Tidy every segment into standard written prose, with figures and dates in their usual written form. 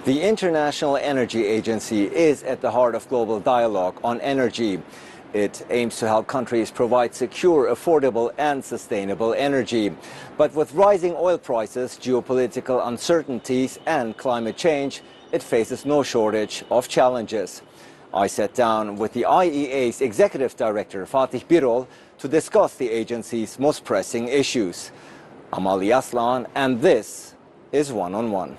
The International Energy Agency is at the heart of global dialogue on energy. It aims to help countries provide secure, affordable and sustainable energy. But with rising oil prices, geopolitical uncertainties and climate change, it faces no shortage of challenges. I sat down with the IEA's Executive Director, Fatih Birol, to discuss the agency's most pressing issues. I'm Aslan, and this is One on One.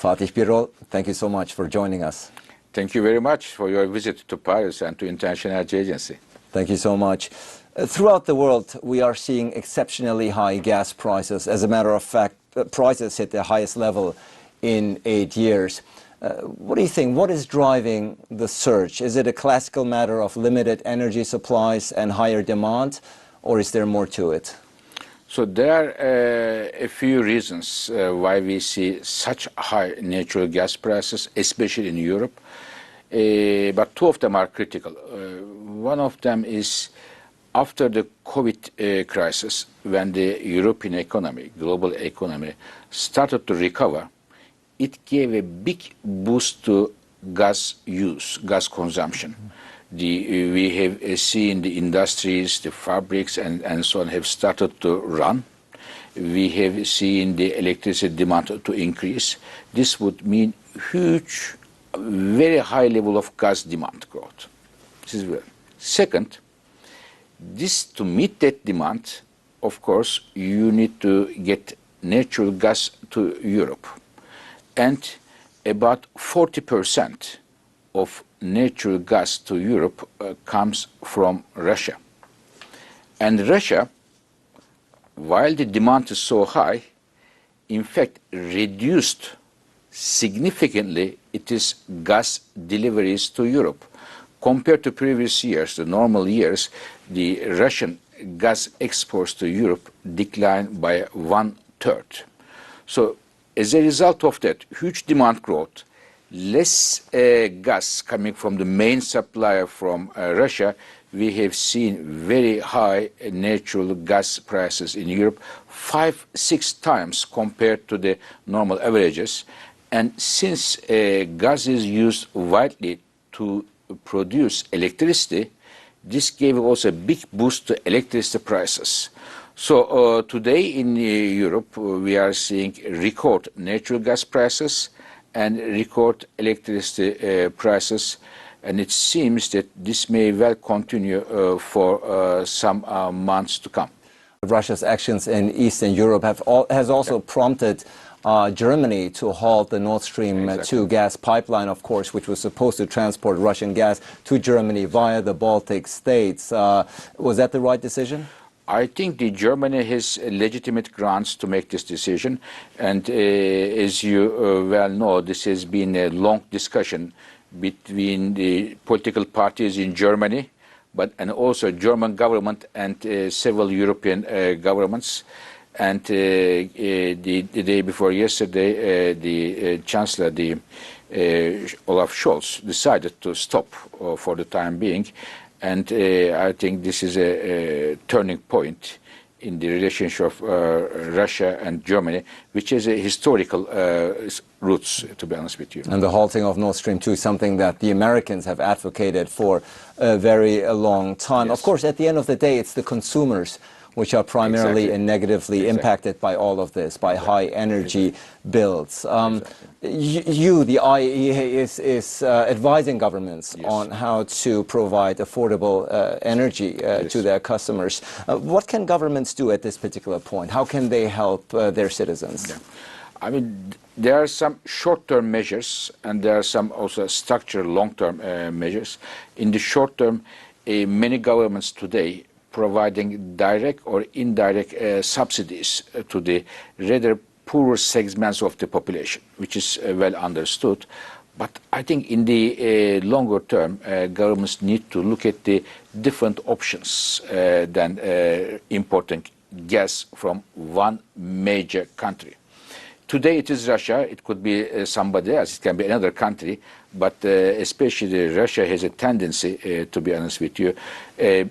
Fatih Birol, thank you so much for joining us. Thank you very much for your visit to Paris and to International Energy Agency. Thank you so much. Throughout the world, we are seeing exceptionally high gas prices. As a matter of fact, prices hit the highest level in 8 years. What do you think? What is driving the surge? Is it a classical matter of limited energy supplies and higher demand, or is there more to it? So there are a few reasons why we see such high natural gas prices, especially in Europe. But two of them are critical. One of them is after the COVID crisis, when the European economy, global economy, started to recover, it gave a big boost to gas use, gas consumption. We have seen the industries, the fabrics and so on have started to run. We have seen the electricity demand to increase. This would mean huge, very high level of gas demand growth. This is one. Second, to meet that demand, of course, you need to get natural gas to Europe. And about 40% of natural gas to Europe comes from Russia. And Russia, while the demand is so high, in fact reduced significantly its gas deliveries to Europe. Compared to previous years, the normal years, the Russian gas exports to Europe declined by 1/3. So as a result of that huge demand growth, less gas coming from the main supplier from Russia, we have seen very high natural gas prices in Europe, 5-6 times compared to the normal averages. And since gas is used widely to produce electricity, this gave also a big boost to electricity prices. So today in Europe, we are seeing record natural gas prices and record electricity prices, and it seems that this may well continue for some months to come. Russia's actions in Eastern Europe has also prompted Germany to halt the Nord Stream 2 gas pipeline, of course, which was supposed to transport Russian gas to Germany via the Baltic states. Was that the right decision? I think Germany has legitimate grounds to make this decision, and as you well know, this has been a long discussion between the political parties in Germany, and also German government and several European governments. And the day before yesterday, the Chancellor, Olaf Scholz, decided to stop for the time being. And I think this is a turning point in the relationship of Russia and Germany, which has a historical roots, to be honest with you. And the halting of Nord Stream 2 is something that the Americans have advocated for a very long time. Yes. Of course, at the end of the day, it's the consumers which are primarily and negatively impacted by all of this, by high energy bills. The IEA is advising governments on how to provide affordable energy to their customers. What can governments do at this particular point? How can they help their citizens? I mean, there are some short-term measures and there are some also structural long-term measures. In the short term, many governments today providing direct or indirect subsidies to the rather poorer segments of the population, which is well understood. But I think in the longer term, governments need to look at the different options than importing gas from one major country. Today it is Russia, it could be somebody else, it can be another country, but especially Russia has a tendency, to be honest with you,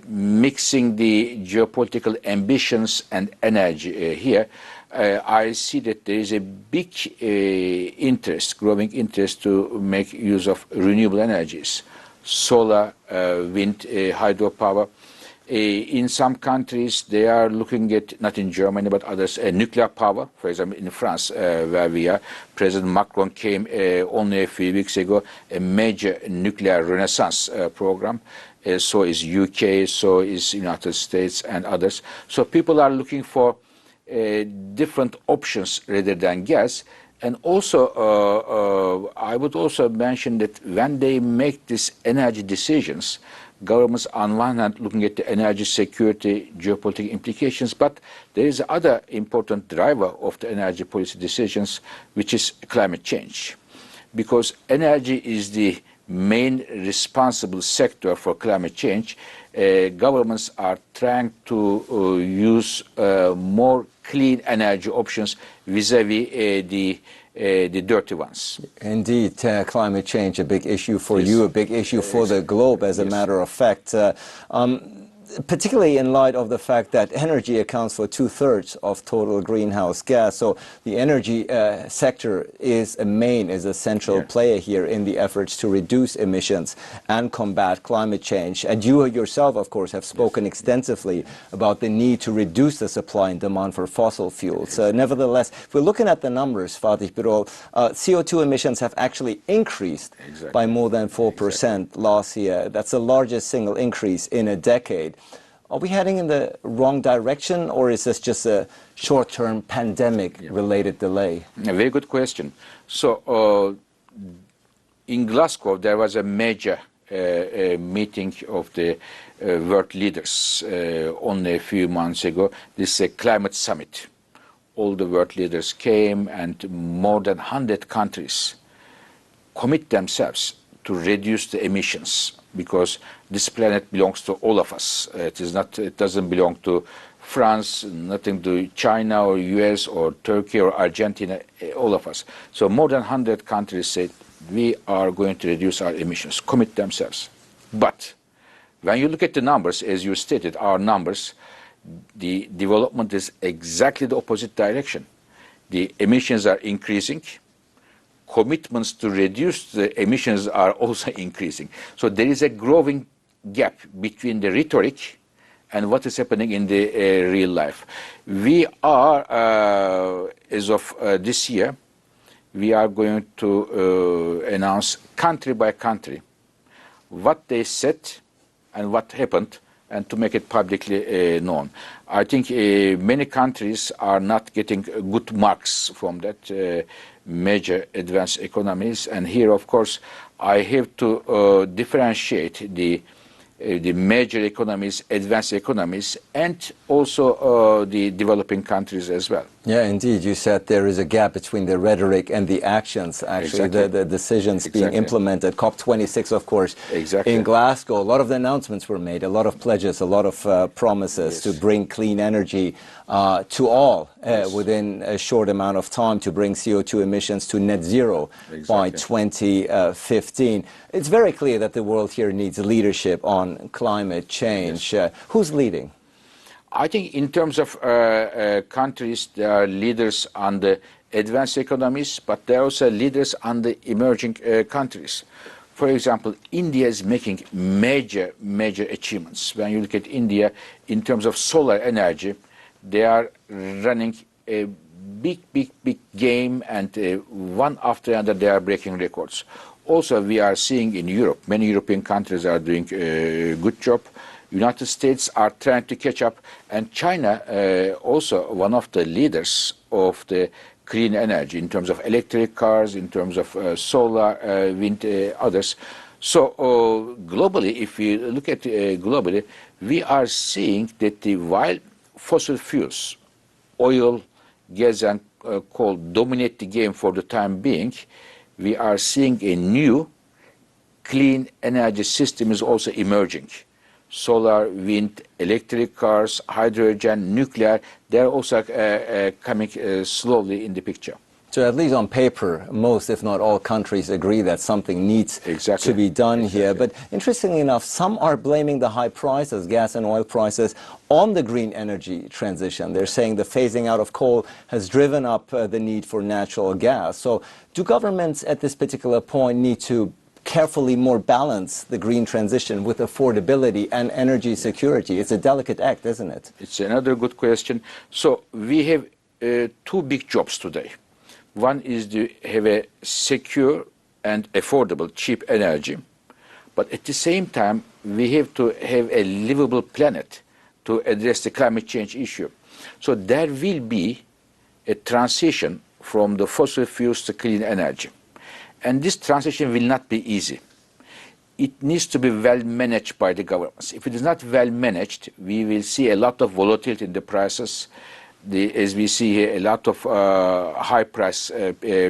mixing the geopolitical ambitions and energy here. I see that there is a big interest, growing interest to make use of renewable energies, solar, wind, hydropower. In some countries, they are looking at, not in Germany, but others, nuclear power. For example, in France, where we are, President Macron came only a few weeks ago, a major nuclear renaissance program. So is UK, so is United States and others. So people are looking for different options rather than gas. And also, I would also mention that when they make these energy decisions, governments on one hand looking at the energy security, geopolitical implications, but there is another important driver of the energy policy decisions, which is climate change. Because energy is the main responsible sector for climate change, governments are trying to use more clean energy options vis-à-vis the dirty ones. Indeed, climate change, a big issue for Yes. you, a big issue for the globe, as a matter of fact. Particularly in light of the fact that energy accounts for 2/3 of total greenhouse gas. So the energy sector is a central player here in the efforts to reduce emissions and combat climate change. And you yourself, of course, have spoken extensively about the need to reduce the supply and demand for fossil fuels. Nevertheless, if we're looking at the numbers, Fatih Birol, CO2 emissions have actually increased by more than 4% last year. That's the largest single increase in a decade. Are we heading in the wrong direction, or is this just a short-term pandemic-related delay? A very good question. So in Glasgow, there was a major meeting of the world leaders only a few months ago. This is a climate summit. All the world leaders came, and more than 100 countries commit themselves to reduce the emissions, because this planet belongs to all of us. It doesn't belong to France, nothing to China or US or Turkey or Argentina, all of us. So more than 100 countries said, we are going to reduce our emissions, commit themselves. But when you look at the numbers, as you stated, our numbers, the development is exactly the opposite direction. The emissions are increasing. Commitments to reduce the emissions are also increasing. So there is a growing gap between the rhetoric and what is happening in the real life. We are, as of this year, we are going to announce country by country what they said and what happened, and to make it publicly known. I think many countries are not getting good marks from that major advanced economies. And here, of course, I have to differentiate the major economies, advanced economies, and also the developing countries as well. Yeah, indeed. You said there is a gap between the rhetoric and the actions, actually, the decisions being implemented. COP26, of course, in Glasgow. A lot of the announcements were made, a lot of pledges, a lot of promises to bring clean energy to all within a short amount of time, to bring CO2 emissions to net zero by 2015. It's very clear that the world here needs leadership on climate change. Who's leading? I think in terms of countries, there are leaders on the advanced economies, but there are also leaders on the emerging countries. For example, India is making major achievements. When you look at India, in terms of solar energy, they are running a big game, and one after another they are breaking records. Also, we are seeing in Europe, many European countries are doing a good job. United States are trying to catch up, and China also one of the leaders of the clean energy in terms of electric cars, in terms of solar, wind, others. So globally, if we look at globally, we are seeing that while fossil fuels, oil, gas and coal dominate the game for the time being, we are seeing a new clean energy system is also emerging. Solar, wind, electric cars, hydrogen, nuclear, they're also coming slowly in the picture. So at least on paper, most, if not all, countries agree that something needs to be done here. But interestingly enough, some are blaming the high prices, gas and oil prices, on the green energy transition. They're saying the phasing out of coal has driven up the need for natural gas. So do governments at this particular point need to carefully more balance the green transition with affordability and energy security? It's a delicate act, isn't it? It's another good question. So we have two big jobs today. One is to have a secure and affordable, cheap energy. But at the same time, we have to have a livable planet to address the climate change issue. So there will be a transition from the fossil fuels to clean energy. And this transition will not be easy. It needs to be well managed by the governments. If it is not well managed, we will see a lot of volatility in the prices. As we see here, a lot of high price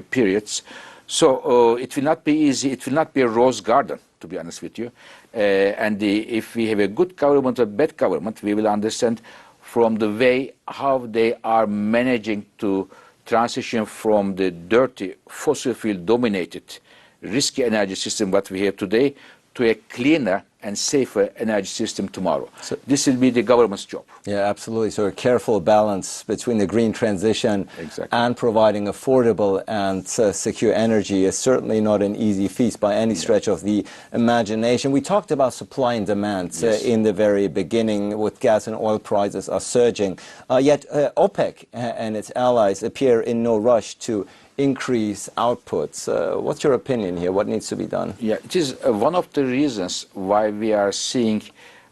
periods. So it will not be easy. It will not be a rose garden, to be honest with you. If we have a good government or bad government, we will understand from the way how they are managing to transition from the dirty fossil fuel dominated risky energy system what we have today to a cleaner and safer energy system tomorrow. So this will be the government's job. Yeah, absolutely. So a careful balance between the green transition and providing affordable and secure energy is certainly not an easy feat by any stretch of the imagination. We talked about supply and demand in the very beginning with gas and oil prices are surging. Yet OPEC and its allies appear in no rush to increase outputs. What's your opinion here? What needs to be done? Yeah, it is one of the reasons why we are seeing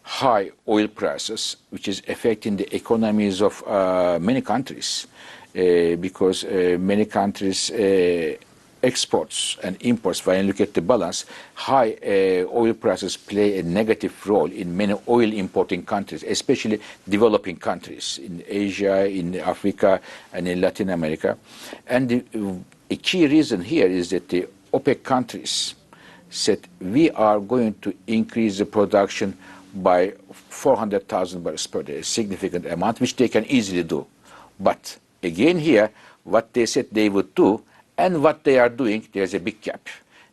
high oil prices, which is affecting the economies of many countries, because many countries exports and imports, when you look at the balance, high oil prices play a negative role in many oil importing countries, especially developing countries in Asia, in Africa, and in Latin America. And a key reason here is that the OPEC countries said we are going to increase the production by 400,000 barrels per day, a significant amount, which they can easily do. But again here, what they said they would do and what they are doing, there's a big gap.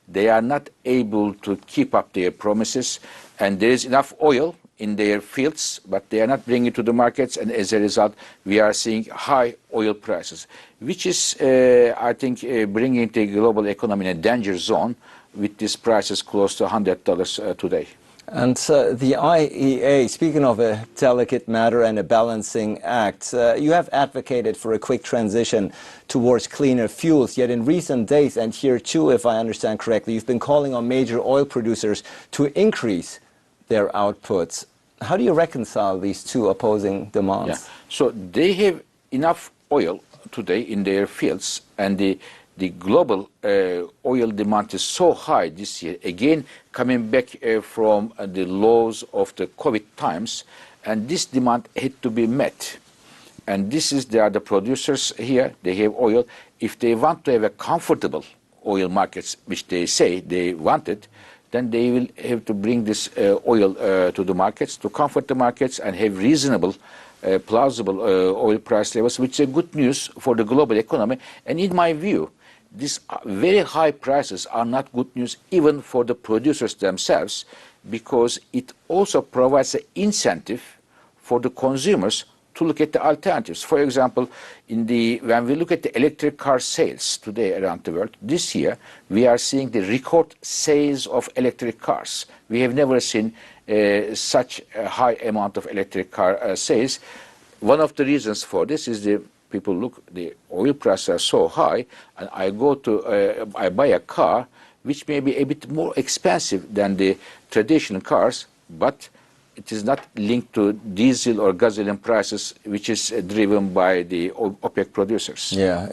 They are not able to keep up their promises, and there is enough oil in their fields, but they are not bringing it to the markets, and as a result, we are seeing high oil prices, which is, I think, bringing the global economy in a danger zone with these prices close to $100 today. And the IEA, speaking of a delicate matter and a balancing act, you have advocated for a quick transition towards cleaner fuels, yet in recent days, and here too, if I understand correctly, you've been calling on major oil producers to increase their outputs. How do you reconcile these two opposing demands? Yeah. So they have enough oil today in their fields, and the global oil demand is so high this year, again coming back from the lows of the COVID times, and this demand had to be met. And they are the producers here, they have oil. If they want to have a comfortable oil markets, which they say they wanted, then they will have to bring this oil to the markets, to comfort the markets and have reasonable plausible oil price levels, which is good news for the global economy. And in my view, these very high prices are not good news even for the producers themselves, because it also provides an incentive for the consumers to look at the alternatives. For example, when we look at the electric car sales today around the world, this year we are seeing the record sales of electric cars. We have never seen such a high amount of electric car sales. One of the reasons for this is people look, the oil prices are so high, and I buy a car which may be a bit more expensive than the traditional cars, but it is not linked to diesel or gasoline prices, which is driven by the OPEC producers. Yeah.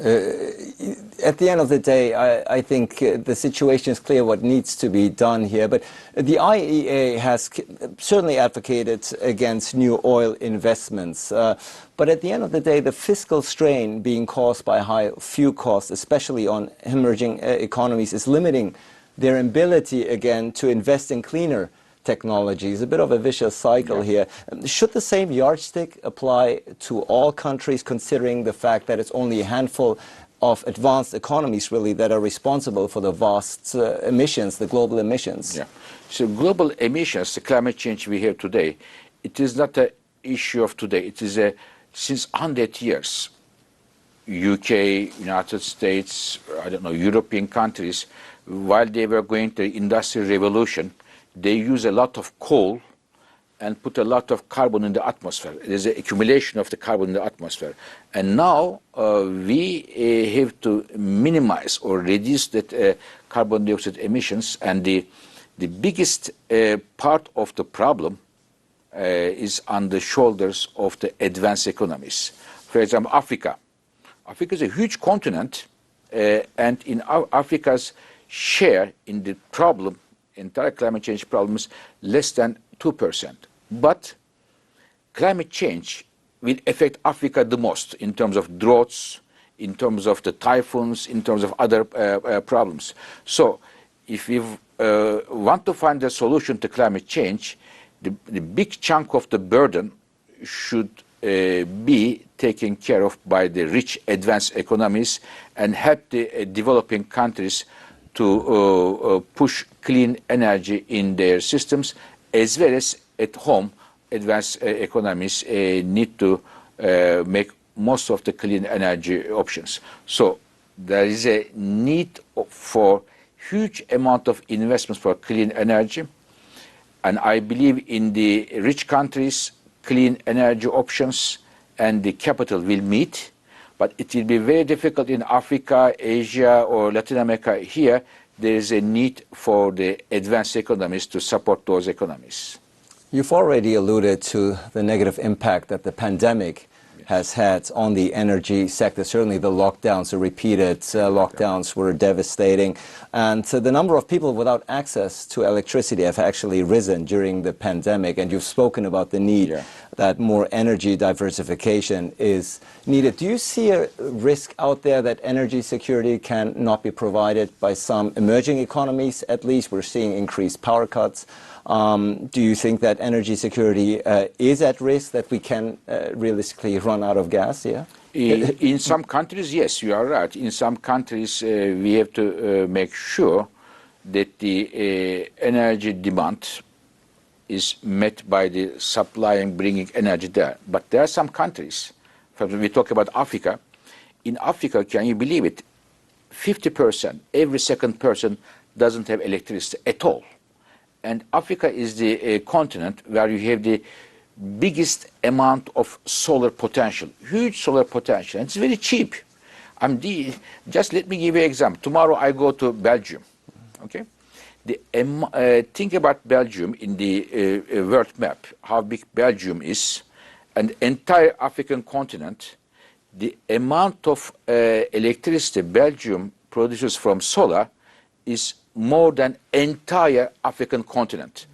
At the end of the day, I think the situation is clear what needs to be done here. But the IEA has certainly advocated against new oil investments. But at the end of the day, the fiscal strain being caused by high fuel costs, especially on emerging economies, is limiting their ability, again, to invest in cleaner technologies. A bit of a vicious cycle here. Should the same yardstick apply to all countries, considering the fact that it's only a handful of advanced economies really that are responsible for the vast emissions, the global emissions. Yeah. So global emissions, the climate change we have today, it is not an issue of today. It is since 100 years. UK, United States, I don't know, European countries, while they were going to the Industrial Revolution, they use a lot of coal and put a lot of carbon in the atmosphere. There's an accumulation of the carbon in the atmosphere. And now we have to minimize or reduce that carbon dioxide emissions. And the biggest part of the problem is on the shoulders of the advanced economies. For example, Africa. Africa is a huge continent, and in Africa's share in the problem, entire climate change problems, less than 2%. But climate change will affect Africa the most in terms of droughts, in terms of the typhoons, in terms of other problems. So if we want to find a solution to climate change, the big chunk of the burden should be taken care of by the rich advanced economies and help the developing countries to push clean energy in their systems, as well as at home advanced economies need to make most of the clean energy options. So there is a need for huge amount of investments for clean energy, and I believe in the rich countries clean energy options and the capital will meet, but it will be very difficult in Africa, Asia, or Latin America. Here, there is a need for the advanced economies to support those economies. You've already alluded to the negative impact that the pandemic has had on the energy sector. Certainly the lockdowns, the repeated lockdowns were devastating. And the number of people without access to electricity have actually risen during the pandemic. And you've spoken about the need that more energy diversification is needed. Do you see a risk out there that energy security can not be provided by some emerging economies? At least we're seeing increased power cuts. Do you think that energy security is at risk, that we can realistically run out of gas? Yeah. In some countries, yes, you are right. In some countries, we have to make sure that the energy demand is met by the supply and bringing energy there. But there are some countries, for example, we talk about Africa. In Africa, can you believe it, 50%, every second person doesn't have electricity at all. And Africa is the continent where you have the biggest amount of solar potential, huge solar potential. And it's very cheap. Just let me give you an example. Tomorrow I go to Belgium. Okay, think about Belgium in the world map, how big Belgium is, and the entire African continent. The amount of electricity Belgium produces from solar is more than entire African continent.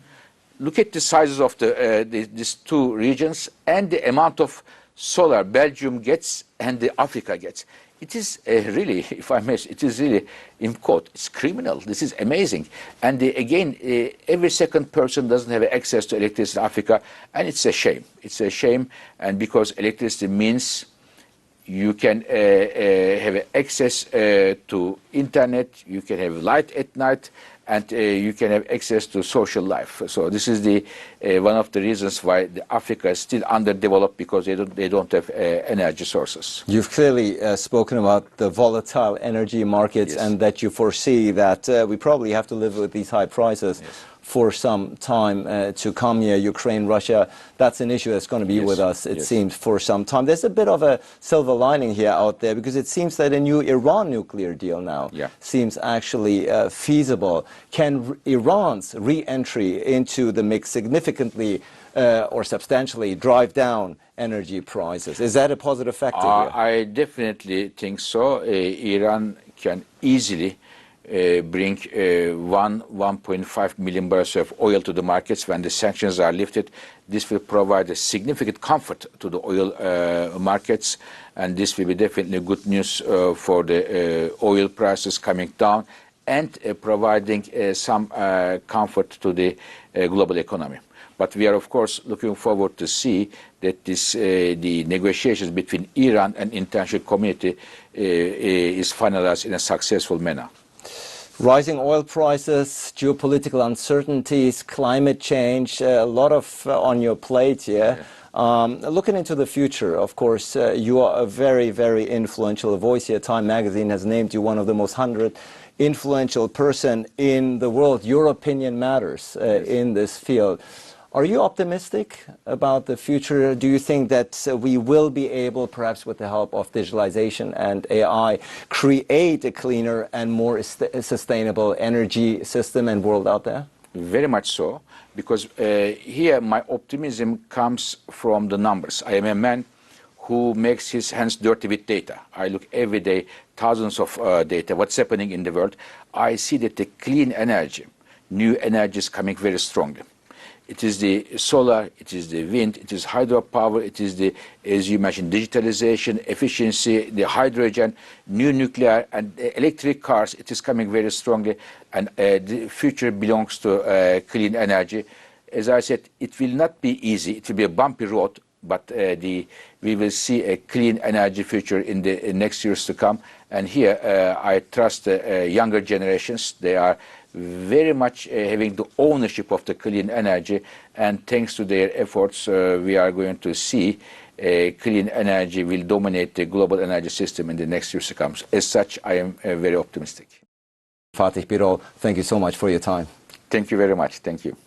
Look at the sizes of these two regions and the amount of solar Belgium gets and the Africa gets. It is really, if I may, it is really, in quote, it's criminal. This is amazing. And again, every second person doesn't have access to electricity in Africa, and it's a shame. It's a shame, and because electricity means you can have access to internet, you can have light at night, and you can have access to social life. So this is the one of the reasons why Africa is still underdeveloped, because they don't have energy sources. You've clearly spoken about the volatile energy markets, and that you foresee that we probably have to live with these high prices for some time to come here. Ukraine, Russia, that's an issue that's going to be with us, it seems, for some time. There's a bit of a silver lining here out there, because it seems that a new Iran nuclear deal now seems actually feasible. Can Iran's re-entry into the mix significantly or substantially drive down energy prices? Is that a positive factor here? I definitely think so. Iran can easily bring 1.5 million barrels of oil to the markets when the sanctions are lifted. This will provide a significant comfort to the oil markets, and this will be definitely good news for the oil prices coming down and providing some comfort to the global economy. But we are, of course, looking forward to see that the negotiations between Iran and international community is finalized in a successful manner. Rising oil prices, geopolitical uncertainties, climate change, a lot of on your plate here. Yeah. Looking into the future, of course, you are a very, very influential voice here. Time magazine has named you one of the most 100 influential person in the world. Your opinion matters in this field. Are you optimistic about the future? Do you think that we will be able, perhaps with the help of digitalization and AI, create a cleaner and more sustainable energy system and world out there? Very much so, because here my optimism comes from the numbers. I am a man who makes his hands dirty with data. I look every day, thousands of data, what's happening in the world. I see that the clean energy, new energy is coming very strongly. It is the solar, it is the wind, it is hydropower, it is the, as you mentioned, digitalization, efficiency, the hydrogen, new nuclear and electric cars. It is coming very strongly, and the future belongs to clean energy. As I said, it will not be easy. It will be a bumpy road, but we will see a clean energy future in the next years to come. And here I trust younger generations. They are very much having the ownership of the clean energy, and thanks to their efforts, we are going to see clean energy will dominate the global energy system in the next years to come. As such, I am very optimistic. Fatih Birol, thank you so much for your time. Thank you very much. Thank you.